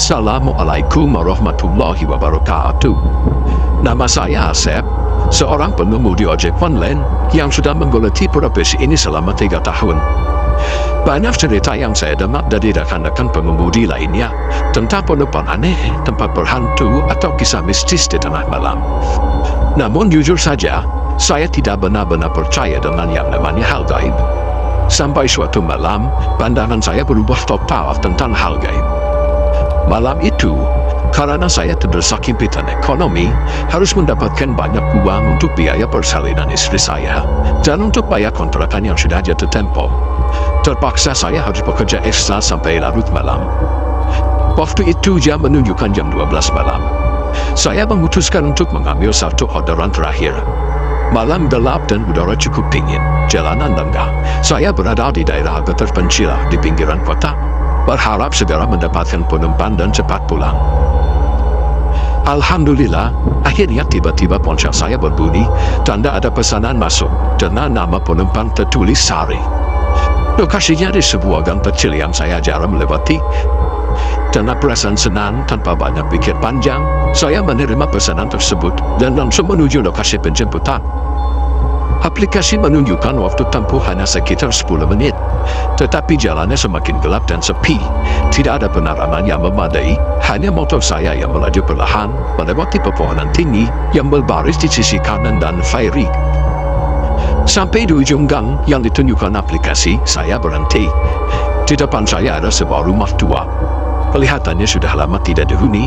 Assalamualaikum warahmatullahi wabarakatuh. Nama saya Asep, seorang pengemudi ojek online yang sudah menggeluti profesi ini selama 3 tahun. Banyak cerita yang saya dengar dari rekan-rekan pengemudi lainnya tentang penumpang aneh, tempat berhantu, atau kisah mistis di tengah malam. Namun jujur saja, saya tidak benar-benar percaya dengan yang namanya hal gaib. Sampai suatu malam, pandangan saya berubah total tentang hal gaib. Malam itu, karena saya terdesak himpitan ekonomi, harus mendapatkan banyak uang untuk biaya persalinan istri saya dan untuk bayar kontrakan yang sudah jatuh tempo. Terpaksa saya harus bekerja ekstra sampai larut malam. Waktu itu jam menunjukkan jam 12 malam. Saya memutuskan untuk mengambil satu orderan terakhir. Malam gelap dan udara cukup dingin, jalanan lengang. Saya berada di daerah agak terpencil di pinggiran kota, berharap segera mendapatkan penumpang dan cepat pulang. Alhamdulillah, akhirnya tiba-tiba ponsel saya berbunyi, tanda ada pesanan masuk, dengan nama penumpang tertulis Sari. Lokasinya di sebuah gang kecil yang saya jarang melewati. Dengan perasaan senang tanpa banyak pikir panjang, saya menerima pesanan tersebut dan langsung menuju lokasi penjemputan. Aplikasi menunjukkan waktu tempuh hanya sekitar 10 menit, tetapi jalannya semakin gelap dan sepi. Tidak ada penerangan yang memadai, hanya motor saya yang melaju perlahan melewati pepohonan tinggi yang berbaris di sisi kanan dan kiri. Sampai di ujung gang yang ditunjukkan aplikasi, saya berhenti. Di depan saya ada sebuah rumah tua. Kelihatannya sudah lama tidak dihuni.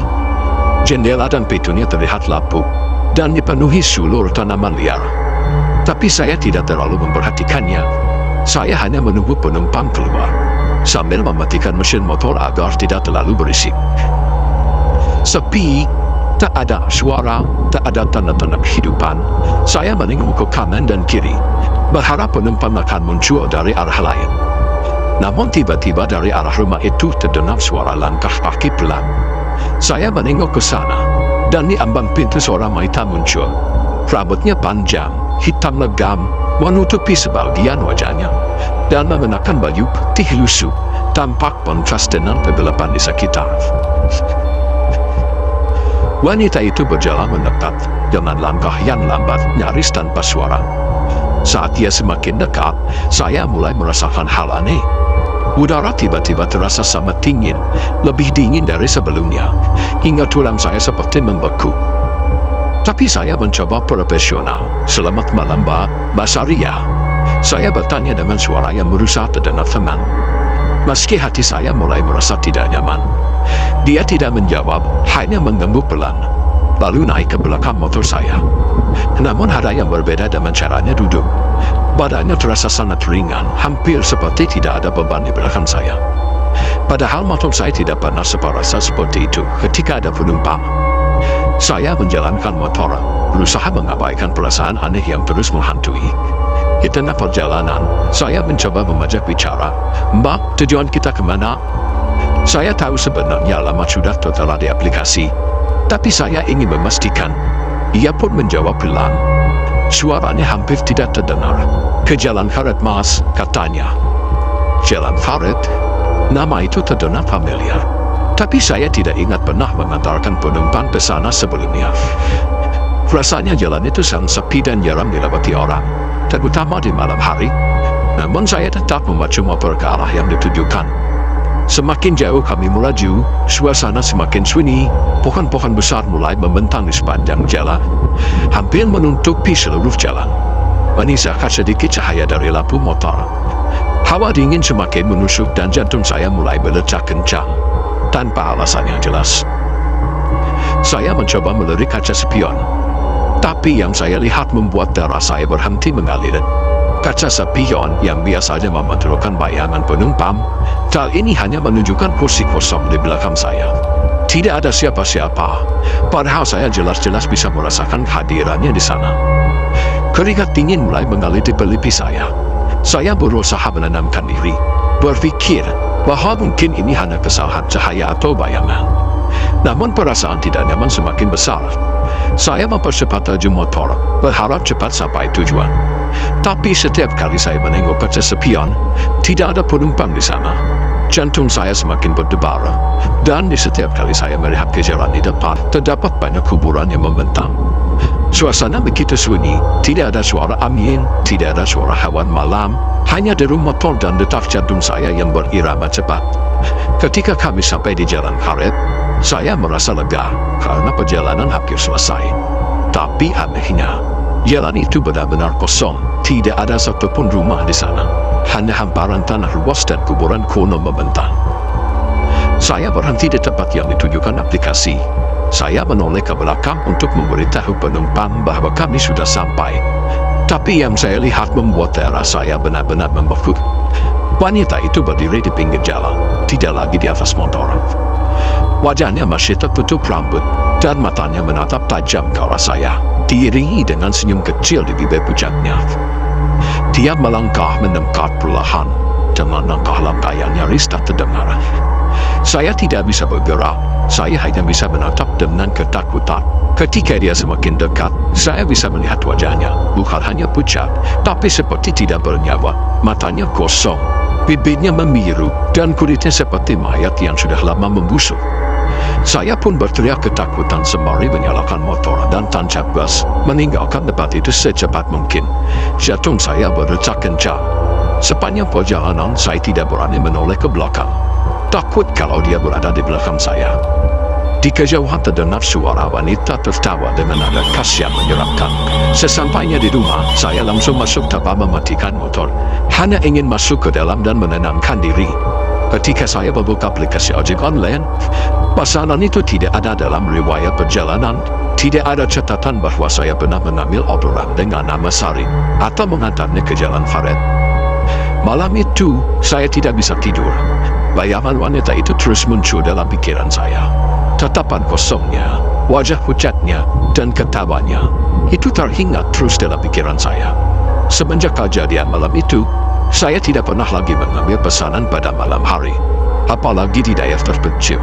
Jendela dan pintunya terlihat lapuk dan dipenuhi sulur tanaman liar. Tapi saya tidak terlalu memperhatikannya. Saya hanya menunggu penumpang keluar, sambil mematikan mesin motor agar tidak terlalu berisik. Sepi, tak ada suara, tak ada tanda-tanda kehidupan. Saya menengok ke kanan dan kiri, berharap penumpang akan muncul dari arah lain. Namun tiba-tiba dari arah rumah itu terdengar suara langkah kaki pelan. Saya menengok ke sana, dan di ambang pintu seorang wanita muncul. Rambutnya panjang, hitam legam, menutupi sebagian wajahnya, dan mengenakan baju putih lusuh, tampak kontras dengan kegelapan di sekitar. Wanita itu berjalan mendekat dengan langkah yang lambat, nyaris tanpa suara. Saat ia semakin dekat, saya mulai merasakan hal aneh. Udara tiba-tiba terasa sangat dingin, lebih dingin dari sebelumnya, hingga tulang saya seperti membeku. Tapi saya mencoba profesional. Selamat malam, Mbak Saria. Saya bertanya dengan suara yang berusaha terdengar tenang. Meski hati saya mulai merasa tidak nyaman. Dia tidak menjawab, hanya menggembuk pelan, lalu naik ke belakang motor saya. Namun ada yang berbeda dengan caranya duduk. Badannya terasa sangat ringan, hampir seperti tidak ada beban di belakang saya. Padahal motor saya tidak pernah separasa seperti itu ketika ada penumpang. Saya menjalankan motor, berusaha mengabaikan perasaan aneh yang terus menghantui. Di tengah perjalanan, saya mencoba mengajak bicara. Mbak, tujuan kita kemana? Saya tahu sebenarnya alamat sudah tertera di aplikasi, tapi saya ingin memastikan. Ia pun menjawab pelan. Suaranya hampir tidak terdengar. Ke Jalan Karet, Mas, katanya. Jalan Karet? Nama itu terdengar familiar. Tapi saya tidak ingat pernah mengantarkan penumpang ke sana sebelumnya. Rasanya jalan itu sangat sepi dan jarang dilewati orang, terutama di malam hari. Namun saya tetap memacu motor ke arah yang ditujukan. Semakin jauh kami melaju, suasana semakin sunyi. Pohon-pohon besar mulai membentang di sepanjang jalan, hampir menutupi seluruh jalan. Menyisakan sedikit cahaya dari lampu motor. Hawa dingin semakin menusuk dan jantung saya mulai berdetak kencang, tanpa alasan yang jelas. Saya mencoba melirik kaca spion, tapi yang saya lihat membuat darah saya berhenti mengalir. Kaca spion yang biasanya memancarkan bayangan penumpang, kali ini hanya menunjukkan kursi kosong di belakang saya. Tidak ada siapa-siapa, padahal saya jelas-jelas bisa merasakan kehadirannya di sana. Keringat dingin mulai mengalir di pipi saya. Saya berusaha menenangkan diri, berpikir bahwa mungkin ini hanya kesalahan cahaya atau bayangan. Namun perasaan tidak nyaman semakin besar. Saya mempercepat laju motor, berharap cepat sampai tujuan. Tapi setiap kali saya menengok kaca spion, tidak ada penumpang di sana. Jantung saya semakin berdebar, dan di setiap kali saya melihat ke jalan di depan, terdapat banyak kuburan yang membentang. Suasana begitu sunyi, tidak ada suara angin, tidak ada suara hewan malam, hanya deru motor dan detak jantung saya yang berirama cepat. Ketika kami sampai di jalan karet, saya merasa lega karena perjalanan hampir selesai. Tapi anehnya, jalan itu benar-benar kosong, tidak ada satupun rumah di sana. Hanya hamparan tanah luas dan kuburan kuno membentang. Saya berhenti di tempat yang ditunjukkan aplikasi. Saya menoleh ke belakang untuk memberitahu penumpang bahwa kami sudah sampai. Tapi yang saya lihat membuat darah saya benar-benar membeku. Wanita itu berdiri di pinggir jalan, tidak lagi di atas motor. Wajahnya masih tertutup rambut, dan matanya menatap tajam ke arah saya, diiringi dengan senyum kecil di bibir pucatnya. Dia melangkah mendekat perlahan, dengan langkah-langkah yang nyaris tak terdengar. Saya tidak bisa bergerak, saya hanya bisa menatap dengan ketakutan. Ketika dia semakin dekat, saya bisa melihat wajahnya, bukan hanya pucat, tapi seperti tidak bernyawa. Matanya kosong, bibirnya membiru, dan kulitnya seperti mayat yang sudah lama membusuk. Saya pun berteriak ketakutan sembari menyalakan motor dan tancap gas, meninggalkan tempat itu secepat mungkin. Jantung saya berdetak kencang. Sepanjang perjalanan saya tidak berani menoleh ke belakang, takut kalau dia berada di belakang saya. Di kejauhan terdengar suara wanita tertawa dengan nada khas yang menyeramkan. Sesampainya di rumah, saya langsung masuk tanpa mematikan motor, hanya ingin masuk ke dalam dan menenangkan diri. Ketika saya membuka aplikasi ojek online, pesanan itu tidak ada dalam riwayat perjalanan. Tidak ada catatan bahwa saya pernah mengambil orderan dengan nama Sari atau mengantarnya ke jalan karet. Malam itu, saya tidak bisa tidur. Bayangan wanita itu terus muncul dalam pikiran saya. Tatapan kosongnya, wajah pucatnya, dan ketawanya, itu teringat terus dalam pikiran saya. Semenjak kejadian malam itu, saya tidak pernah lagi mengambil pesanan pada malam hari, apalagi di daerah terpencil.